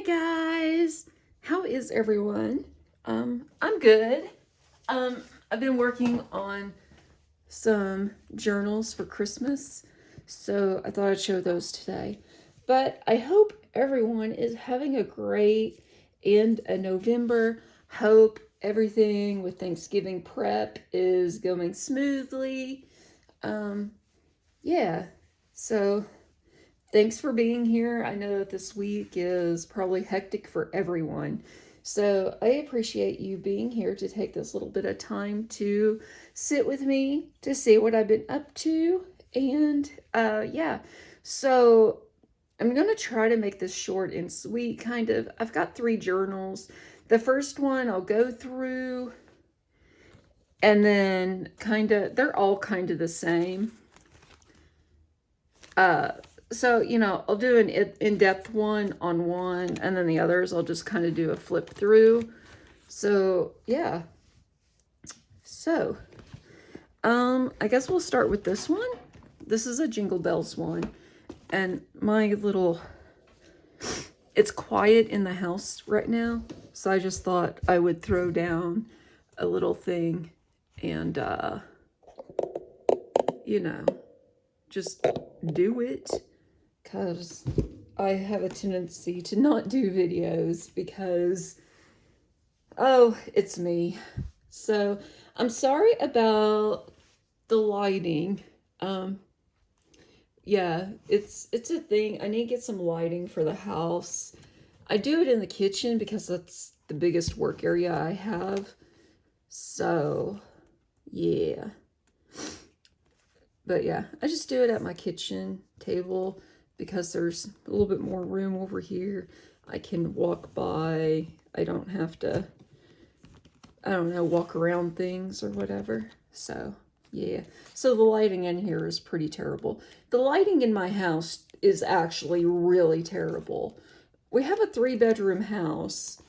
guys, how is everyone? I'm good. I've been working on some journals for Christmas, so I thought I'd show those today. But I hope everyone is having a great end of November. Hope everything with Thanksgiving prep is going smoothly. Yeah, so thanks for being here. I know that this week is probably hectic for everyone. So I appreciate you being here to take this little bit of time to sit with me, to see what I've been up to. And yeah, so I'm going to try to make this short and sweet, kind of. I've got 3 journals. The first one I'll go through, and then they're all kind of the same. So, I'll do an in-depth one on one, and then the others I'll just kind of do a flip through. So, yeah. So, I guess we'll start with this one. This is a Jingle Bells one. And it's quiet in the house right now. So I just thought I would throw down a little thing and, just do it. Because I have a tendency to not do videos because, it's me. So I'm sorry about the lighting. Yeah, it's a thing. I need to get some lighting for the house. I do it in the kitchen because that's the biggest work area I have. So, yeah. But yeah, I just do it at my kitchen table because there's a little bit more room over here. I can walk by. I don't have to, walk around things or whatever. So, yeah. So the lighting in here is pretty terrible. The lighting in my house is actually really terrible. We have a 3-bedroom house,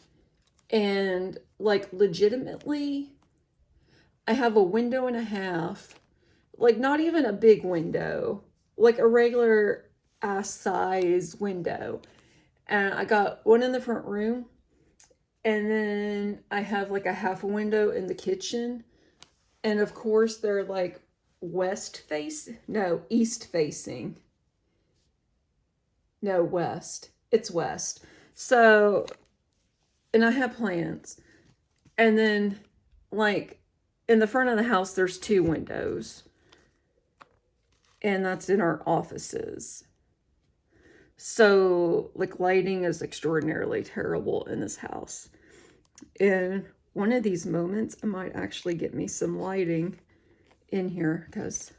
and legitimately, I have a window and a half. Not even a big window, a regular ass size window. And I got one in the front room, and then I have a half a window in the kitchen. And of course they're east facing. No, west. It's west. So, and I have plants. And then in the front of the house, there's 2 windows. And that's in our offices. So, lighting is extraordinarily terrible in this house. And one of these moments, I might actually get me some lighting in here because,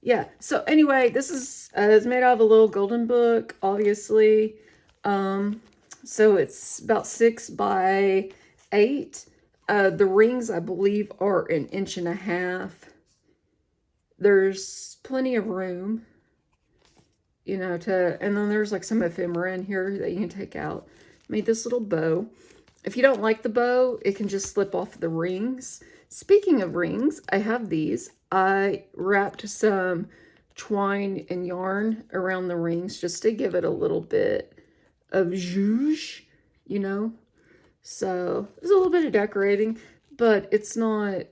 yeah. So anyway, this is it's made out of a little golden book, obviously. So it's about 6 by 8. The rings, I believe, are 1.5 inches. There's plenty of room, and then there's some ephemera in here that you can take out. Made this little bow. If you don't like the bow, it can just slip off the rings. Speaking of rings, I have these. I wrapped some twine and yarn around the rings just to give it a little bit of zhuzh, So there's a little bit of decorating, but it's not,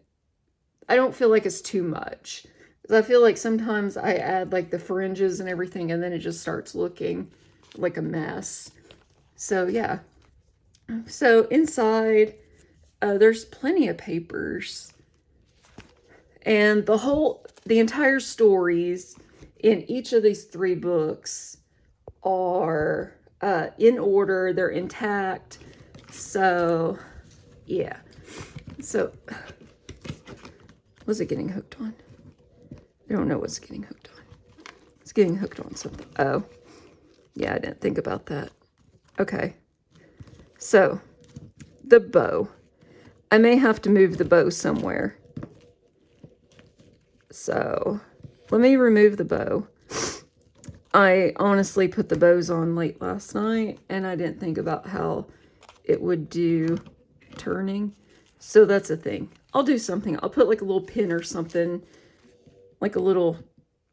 I don't feel like it's too much. I feel like sometimes I add the fringes and everything, and then it just starts looking like a mess. So yeah. So inside, there's plenty of papers. And the entire stories in each of these 3 books are in order. They're intact. So, yeah. So, was it getting hooked on? I don't know what's getting hooked on. It's getting hooked on something. Oh, yeah, I didn't think about that. Okay. So, the bow. I may have to move the bow somewhere. So, let me remove the bow. I honestly put the bows on late last night, and I didn't think about how it would do turning. So that's a thing. I'll do something. I'll put a little pin or something, a little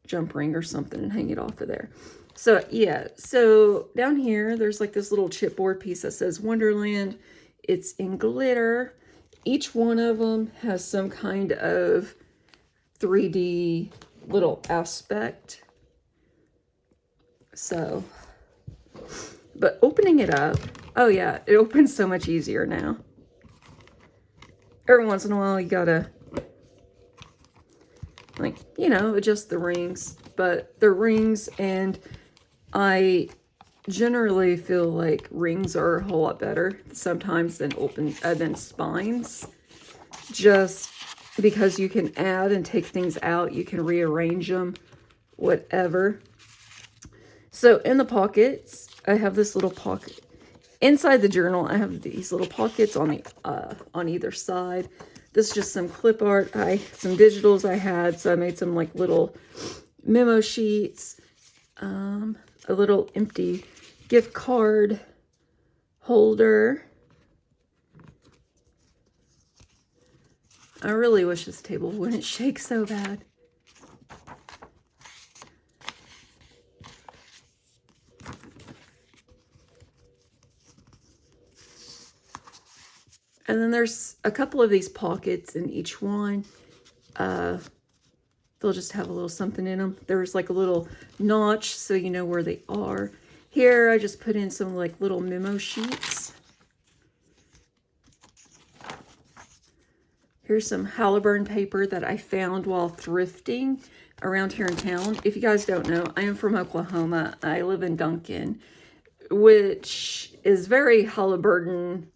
jump ring or something, and hang it off of there. So yeah, so down here, there's like this little chipboard piece that says Wonderland. It's in glitter. Each one of them has some kind of 3D little aspect. So, but opening it up, oh yeah, it opens so much easier now. Every once in a while you gotta, like, you know, adjust the rings, but they're rings, and I generally feel like rings are a whole lot better sometimes than spines, just because you can add and take things out, you can rearrange them, whatever. So in the pockets, I have this little pocket. Inside the journal, I have these little pockets on the on either side. This is just some clip art, some digitals I had, so I made some like little memo sheets, a little empty gift card holder. I really wish this table wouldn't shake so bad. And then there's a couple of these pockets in each one. They'll just have a little something in them. There's like a little notch so you know where they are. Here I just put in some like little memo sheets. Here's some Halliburton paper that I found while thrifting around here in town. If you guys don't know, I am from Oklahoma. I live in Duncan, which is very Halliburton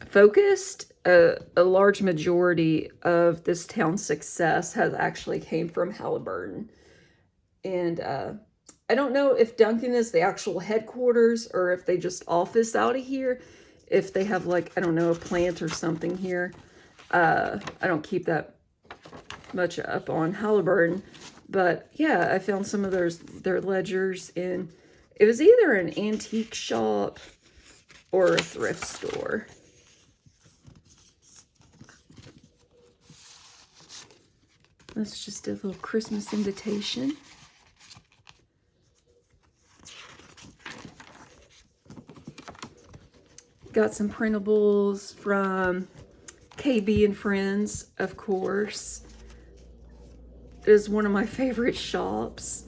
focused. A large majority of this town's success has actually came from Halliburton. And I don't know if Duncan is the actual headquarters or if they just office out of here. If they have, like, I don't know, a plant or something here. I don't keep that much up on Halliburton. But yeah, I found some of their ledgers in, it was either an antique shop or a thrift store. That's just a little Christmas invitation. Got some printables from KB and Friends, of course. It is one of my favorite shops.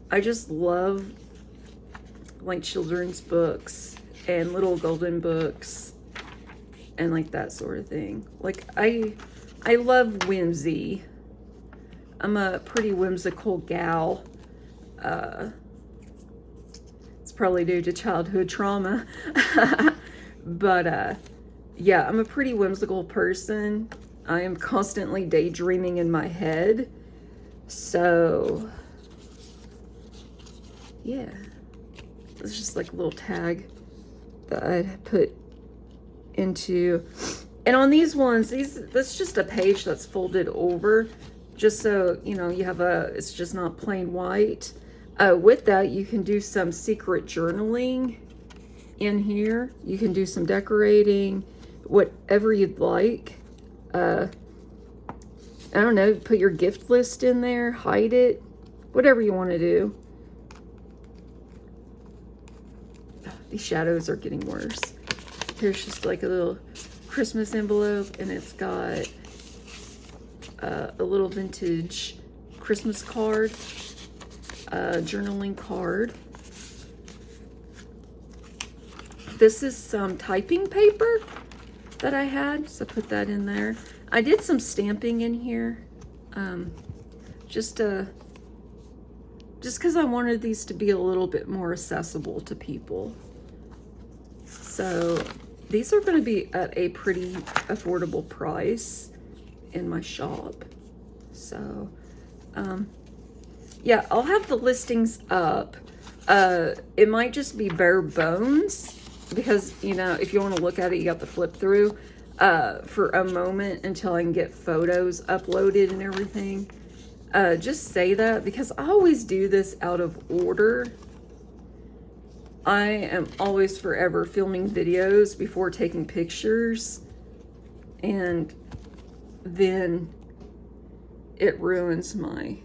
I just love like children's books and little golden books and like that sort of thing. Like I love whimsy. I'm a pretty whimsical gal. It's probably due to childhood trauma. But yeah, I'm a pretty whimsical person. I am constantly daydreaming in my head. So yeah, it's just like a little tag that I put into. And on these ones, that's just a page that's folded over, just so, you know, you have it's just not plain white. With that, you can do some secret journaling in here. You can do some decorating, whatever you'd like. I don't know, put your gift list in there, hide it, whatever you want to do. These shadows are getting worse. Here's just like a little Christmas envelope, and it's got a little vintage Christmas card, journaling card. This is some typing paper that I had, so put that in there. I did some stamping in here, just because I wanted these to be a little bit more accessible to people. So these are going to be at a pretty affordable price in my shop. So yeah, I'll have the listings up. It might just be bare bones because, you know, if you want to look at it, you got to flip through for a moment until I can get photos uploaded and everything. Just say that because I always do this out of order. I am always forever filming videos before taking pictures, and then it ruins my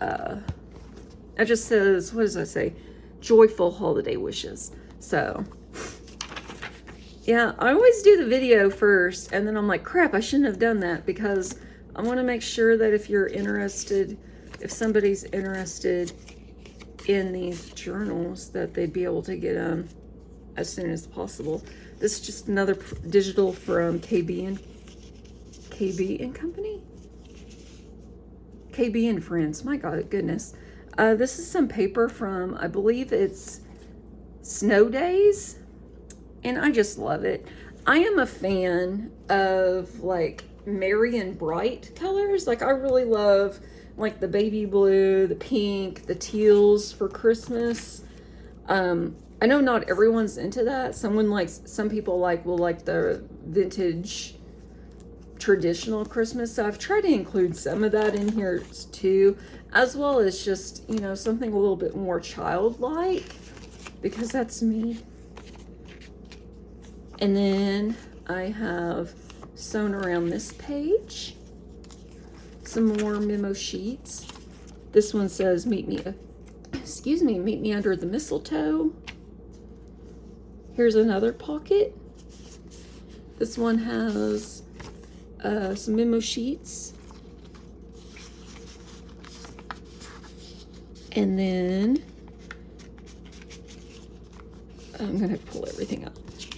it just says, what does that say? Joyful holiday wishes. So, yeah, I always do the video first, and then I'm like, crap, I shouldn't have done that, because I want to make sure that if you're interested, if somebody's interested in these journals, that they'd be able to get them as soon as possible. This is just another digital from KB and Company? KB and Friends. My God, goodness. This is some paper from, I believe it's Snow Days, and I just love it. I am a fan of like merry and bright colors. Like, I really love like the baby blue, the pink, the teals for Christmas. I know not everyone's into that. Some people will like the vintage traditional Christmas. So I've tried to include some of that in here too, as well as just, you know, something a little bit more childlike, because that's me. And then I have sewn around this page some more memo sheets. This one says, meet me under the mistletoe. Here's another pocket. This one has some memo sheets. And then I'm gonna pull everything up.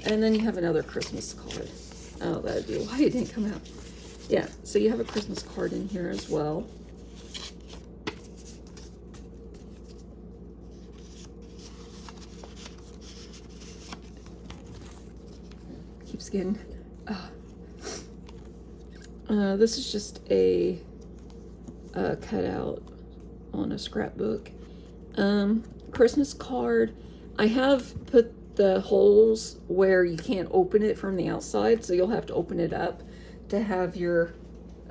And then you have another Christmas card. Oh, that'd be why it didn't come out. Yeah, so you have a Christmas card in here as well. Keeps getting. This is just a cutout on a scrapbook. Christmas card. I have put the holes where you can't open it from the outside, so you'll have to open it up to have your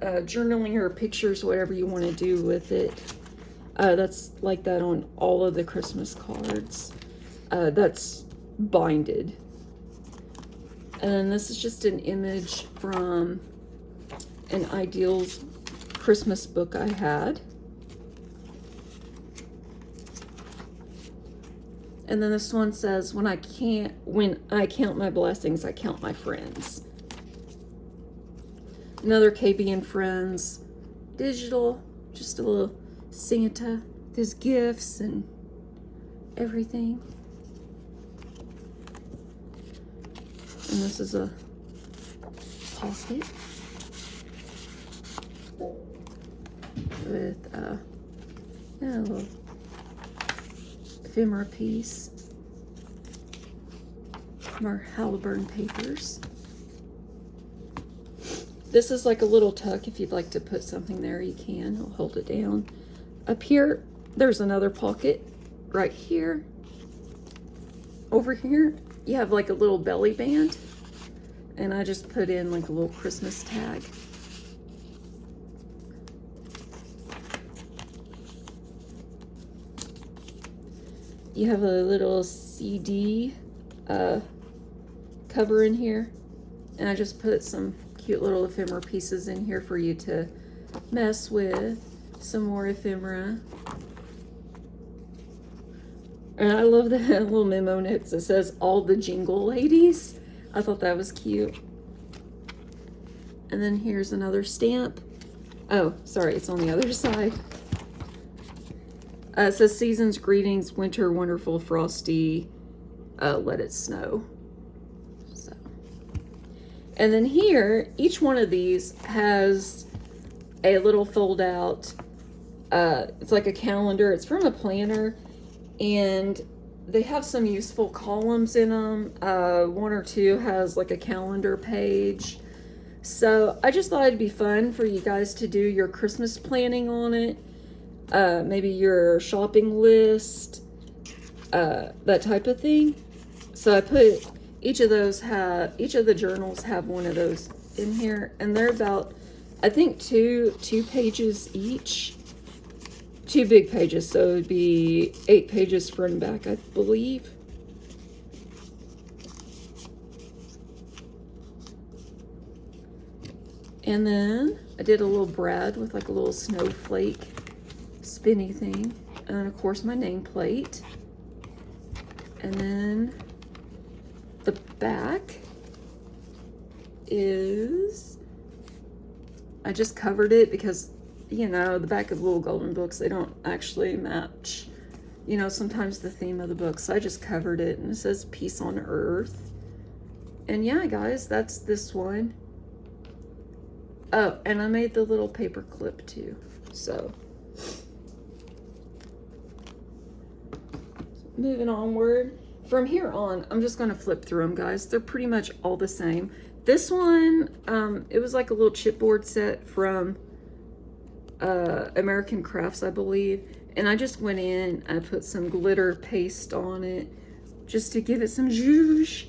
journaling or pictures, whatever you want to do with it. That's like that on all of the Christmas cards. That's binded. And then this is just an image from an Ideals Christmas book I had. And then this one says, when I count my blessings, I count my friends. Another KB and Friends digital, just a little Santa, his gifts and everything. And this is a pocket with a little ephemera piece, more Halliburton papers. This is like a little tuck. If you'd like to put something there, you can. I'll hold it down. Up here, there's another pocket right here. Over here, you have like a little belly band, and I just put in like a little Christmas tag. You have a little CD cover in here, and I just put some cute little ephemera pieces in here for you to mess with. Some more ephemera. And I love the little memo notes that says, all the Jingle ladies. I thought that was cute. And then here's another stamp. Oh, sorry, it's on the other side. It says, season's greetings, winter wonderful, Frosty, let it snow. So, and then here, each one of these has a little fold out. It's like a calendar. It's from a planner, and they have some useful columns in them. One or two has like a calendar page. So I just thought it'd be fun for you guys to do your Christmas planning on it. Maybe your shopping list, that type of thing. So I put each of the journals have one of those in here, and they're about, I think, two pages each. 2 big pages, so it'd be 8 pages front and back, I believe. And then I did a little brad with like a little snowflake spinny thing. And of course my nameplate. And then the back is, I just covered it because, you know, the back of little golden books, they don't actually match, you know, sometimes the theme of the book. So I just covered it, and it says Peace on Earth. And yeah, guys, that's this one. Oh, and I made the little paper clip too. So moving onward. From here on, I'm just going to flip through them, guys. They're pretty much all the same. This one, it was like a little chipboard set from American Crafts, I believe. And I just went in, I put some glitter paste on it just to give it some zhuzh,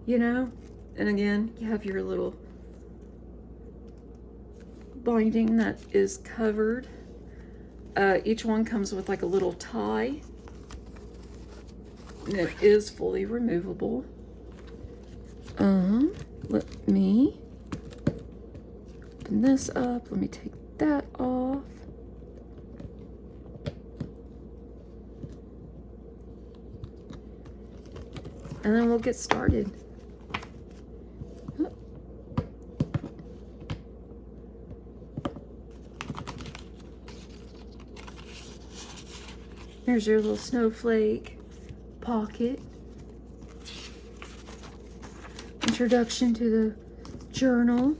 you know? And again, you have your little binding that is covered. Each one comes with like a little tie. And it is fully removable. Let me open this up. Let me take that off. And then we'll get started. There's your little snowflake pocket. Introduction to the journal.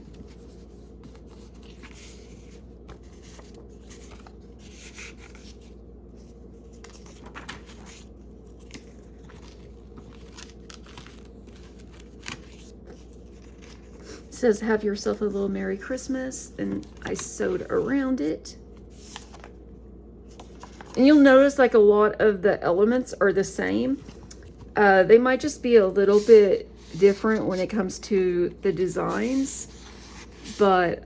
It says, have yourself a little Merry Christmas, and I sewed around it. And you'll notice like a lot of the elements are the same. They might just be a little bit different when it comes to the designs. But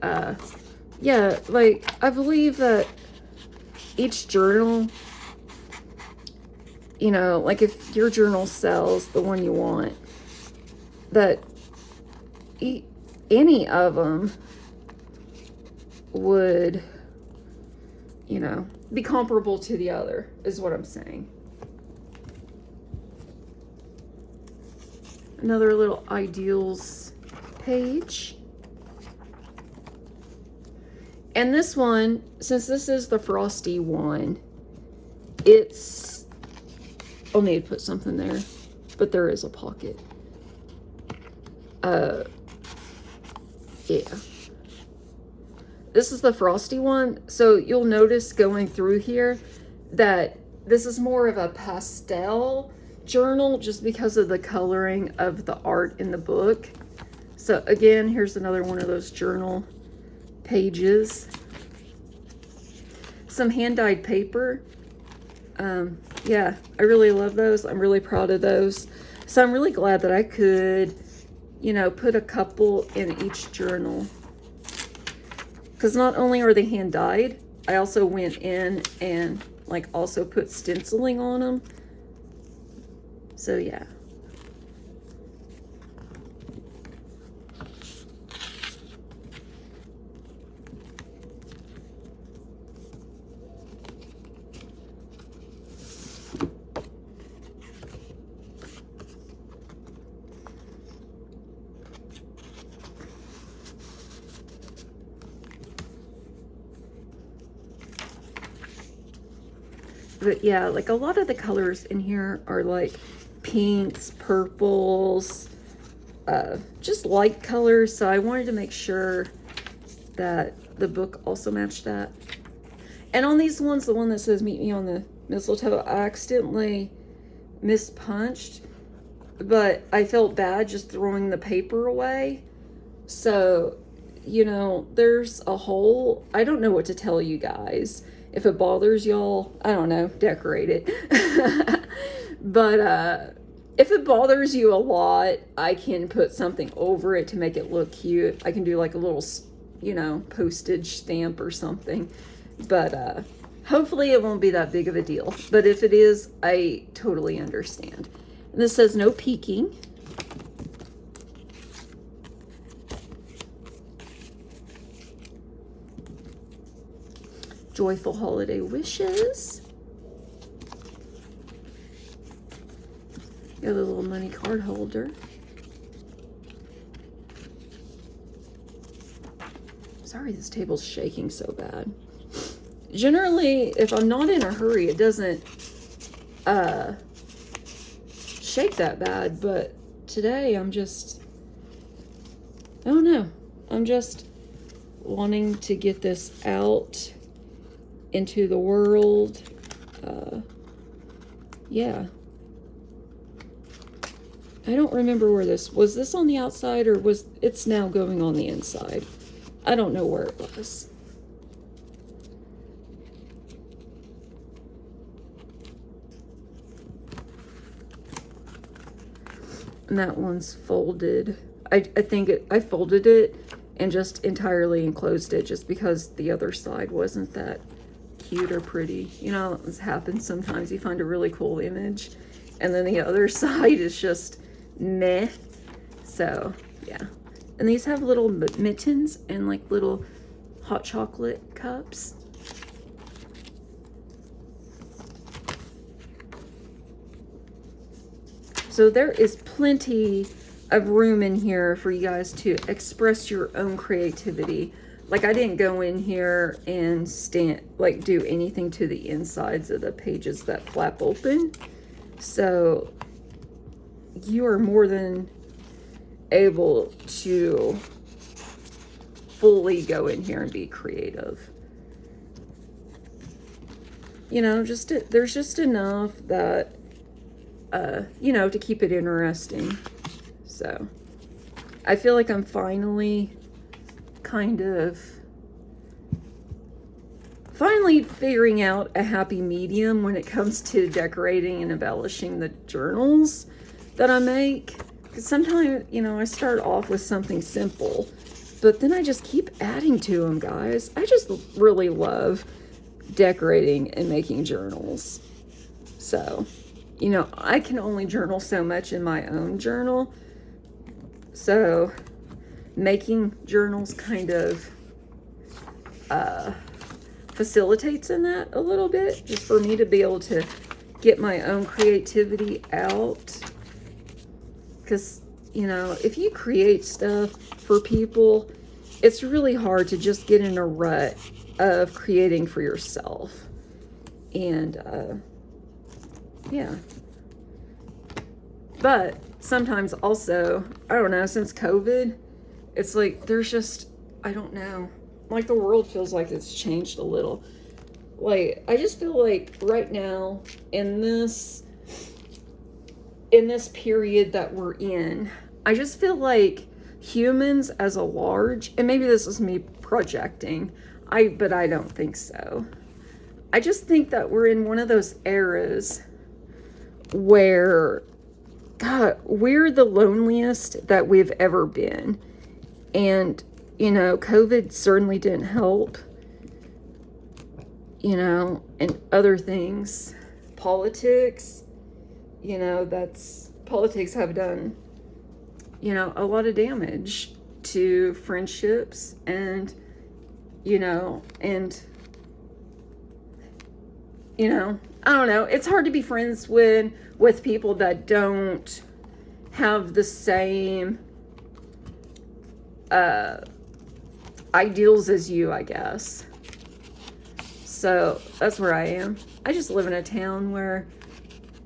yeah, like I believe that each journal, you know, like if your journal sells the one you want, that any of them would, you know, be comparable to the other, is what I'm saying. Another little ideals page. And this one, since this is the Frosty one, it's, I'll need to put something there, but there is a pocket. Yeah. This is the Frosty one, so you'll notice going through here that this is more of a pastel journal just because of the coloring of the art in the book. So again, here's another one of those journal pages. Some hand-dyed paper. Yeah, I really love those. I'm really proud of those. So I'm really glad that I could, you know, put a couple in each journal. Because not only are they hand dyed, I also went in and like also put stenciling on them. So yeah. But yeah, like a lot of the colors in here are like pinks, purples, just light colors. So I wanted to make sure that the book also matched that. And on these ones, the one that says meet me on the mistletoe, I accidentally mispunched, but I felt bad just throwing the paper away. So, you know, there's a hole. I don't know what to tell you guys. If it bothers y'all, I don't know, decorate it. But if it bothers you a lot, I can put something over it to make it look cute. I can do like a little, you know, postage stamp or something. But hopefully it won't be that big of a deal. But if it is, I totally understand. And this says no peeking. joyful holiday wishes. Got a little money card holder. Sorry, this table's shaking so bad. Generally, if I'm not in a hurry, it doesn't shake that bad, but today I'm just, I don't know, I'm just wanting to get this out into the world. Yeah. I don't remember where was this on the outside, or it's now going on the inside? I don't know where it was. And that one's folded. I think I folded it and just entirely enclosed it just because the other side wasn't that cute or pretty. You know, this happens sometimes. You find a really cool image and then the other side is just meh. So yeah. And these have little mittens and like little hot chocolate cups. So there is plenty of room in here for you guys to express your own creativity. Like, I didn't go in here and do anything to the insides of the pages that flap open. So you are more than able to fully go in here and be creative. You know, there's just enough that, you know, to keep it interesting. So I feel like I'm finally figuring out a happy medium when it comes to decorating and embellishing the journals that I make. Because sometimes, you know, I start off with something simple, but then I just keep adding to them, guys. I just really love decorating and making journals. So, you know, I can only journal so much in my own journal. So making journals kind of facilitates in that a little bit, just for me to be able to get my own creativity out. Because, you know, if you create stuff for people, it's really hard to just get in a rut of creating for yourself. And yeah. But sometimes also, I don't know, since COVID, it's like there's just, I don't know, like the world feels like it's changed a little. Like, I just feel like right now in this period that we're in, I just feel like humans as a large, and maybe this is me projecting, but I don't think so. I just think that we're in one of those eras where, God, we're the loneliest that we've ever been. And, you know, COVID certainly didn't help, you know, and other things. Politics, you know, politics have done, you know, a lot of damage to friendships and, you know, I don't know. It's hard to be friends with people that don't have the same ideals as you, I guess. So that's where I am. I just live in a town where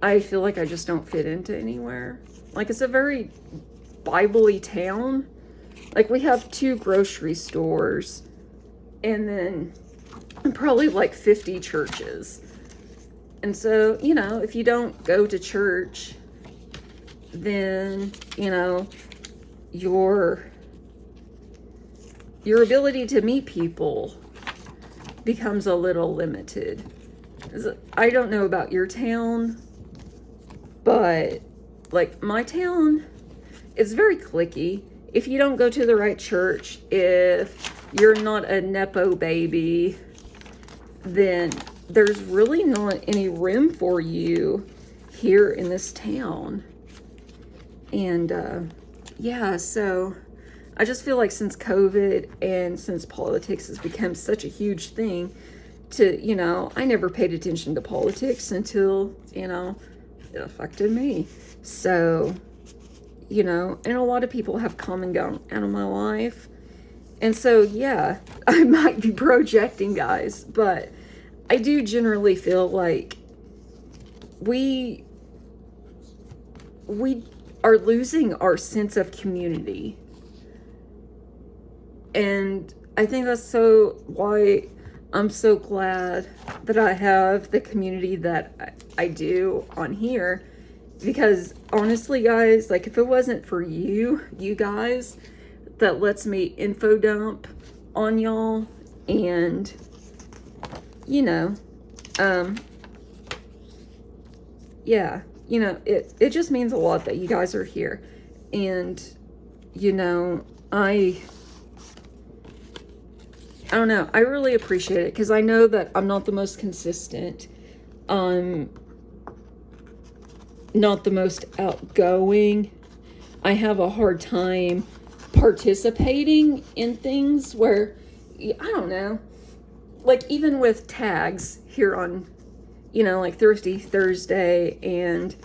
I feel like I just don't fit into anywhere. Like, it's a very Bible-y town. Like, we have 2 grocery stores and then probably like 50 churches. And so, you know, if you don't go to church, then, you know, your ability to meet people becomes a little limited. I don't know about your town, but like my town is very cliquey. If you don't go to the right church, if you're not a Nepo baby, then there's really not any room for you here in this town. And yeah, so I just feel like since COVID and since politics has become such a huge thing, to, you know, I never paid attention to politics until, you know, it affected me. So, you know, and a lot of people have come and gone out of my life. And so, yeah, I might be projecting, guys, but I do generally feel like we are losing our sense of community. And I think that's so why I'm so glad that I have the community that I do on here. Because honestly, guys, like if it wasn't for you guys that lets me info dump on y'all, and you know, yeah, you know, it just means a lot that you guys are here. And you know, I don't know, I really appreciate it, because I know that I'm not the most consistent, not the most outgoing. I have a hard time participating in things where, I don't know, like even with tags here on, you know, like Thrifty Thursday and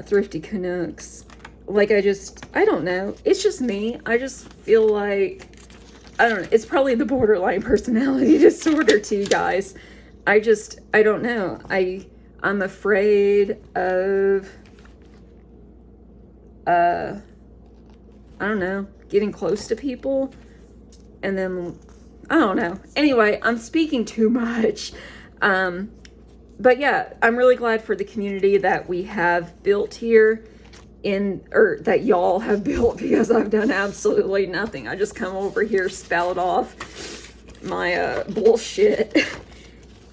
Thrifty Canucks, like I don't know, it's just me. I just feel like, I don't know, it's probably the borderline personality disorder too, guys. I don't know, I'm afraid of I don't know, getting close to people, and then, I don't know. Anyway, I'm speaking too much. But yeah, I'm really glad for the community that we have built here, or that y'all have built, because I've done absolutely nothing. I just come over here, spout off my bullshit,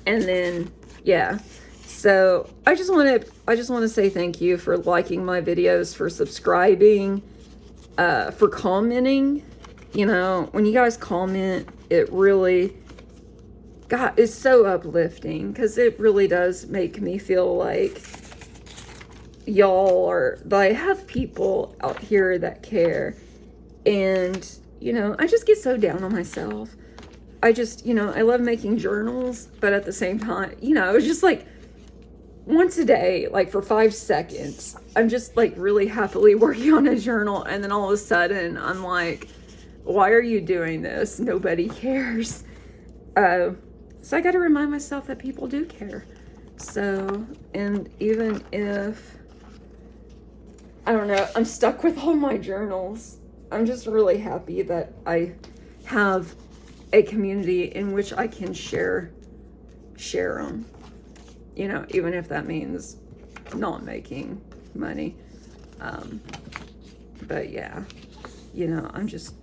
and then, yeah. So I just want to say thank you for liking my videos, for subscribing, for commenting. You know, when you guys comment, it really, God, it's so uplifting, because it really does make me feel like y'all are, that I have people out here that care. And, you know, I just get so down on myself. You know, I love making journals, but at the same time, you know, it's just like, once a day, like for 5 seconds, I'm just like really happily working on a journal, and then all of a sudden I'm like, why are you doing this? Nobody cares. So I got to remind myself that people do care. So, and even if, I don't know, I'm stuck with all my journals, I'm just really happy that I have a community in which I can share them. You know, even if that means not making money. But yeah, you know, I'm just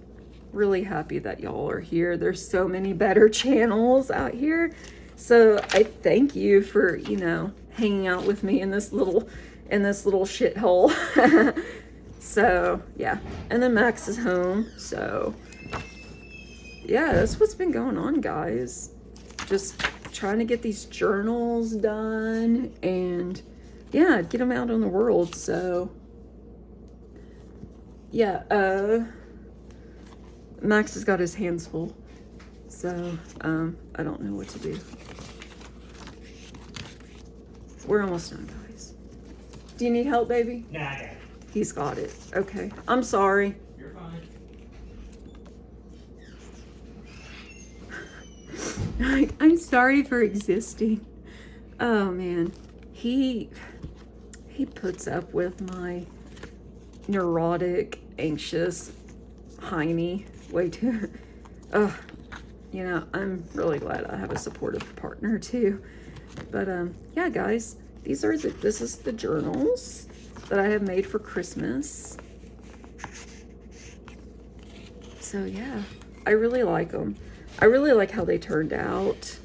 really happy that y'all are here. There's so many better channels out here. So I thank you for, you know, hanging out with me in this little shithole. So yeah, and then Max is home. So yeah, that's what's been going on, guys. Just trying to get these journals done, and yeah, get them out in the world. So yeah, Max has got his hands full, so I don't know what to do. We're almost done, guys. Do you need help, baby? Nah, I got it. He's got it. Okay, I'm sorry. You're fine. I'm sorry for existing. Oh man, he puts up with my neurotic, anxious Heine way too. You know, I'm really glad I have a supportive partner too. But yeah, guys, this is the journals that I have made for Christmas. So yeah, I really like them. I really like how they turned out.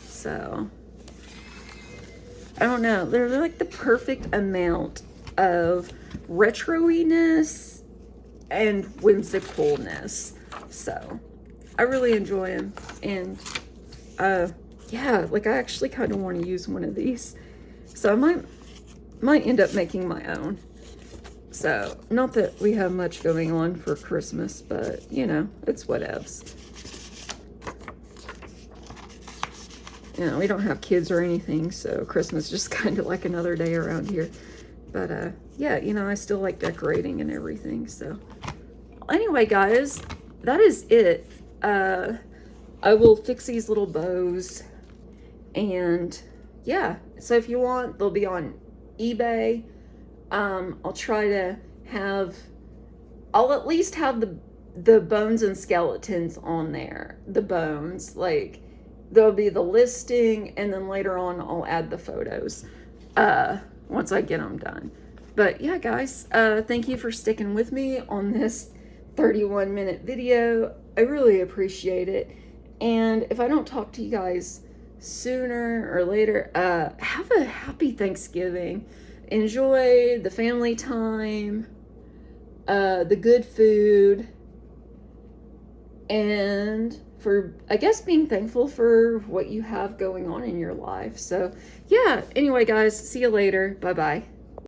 So I don't know, they're like the perfect amount of retro-iness and whimsicalness. So I really enjoy them. And yeah, like I actually kind of want to use one of these. So I might end up making my own. So not that we have much going on for Christmas, but you know, it's whatevs. You know, we don't have kids or anything, so Christmas is just kind of like another day around here. But yeah, you know, I still like decorating and everything. So anyway, guys, that is it. I will fix these little bows, and yeah, so if you want, they'll be on eBay. I'll try to have, I'll at least have the bones and skeletons on there. The bones, like, there'll be the listing, and then later on I'll add the photos once I get them done. But yeah, guys, thank you for sticking with me on this 31-minute video. I really appreciate it. And if I don't talk to you guys sooner or later, have a happy Thanksgiving. Enjoy the family time, the good food, and for, I guess, being thankful for what you have going on in your life. So yeah, anyway, guys, see you later. Bye-bye.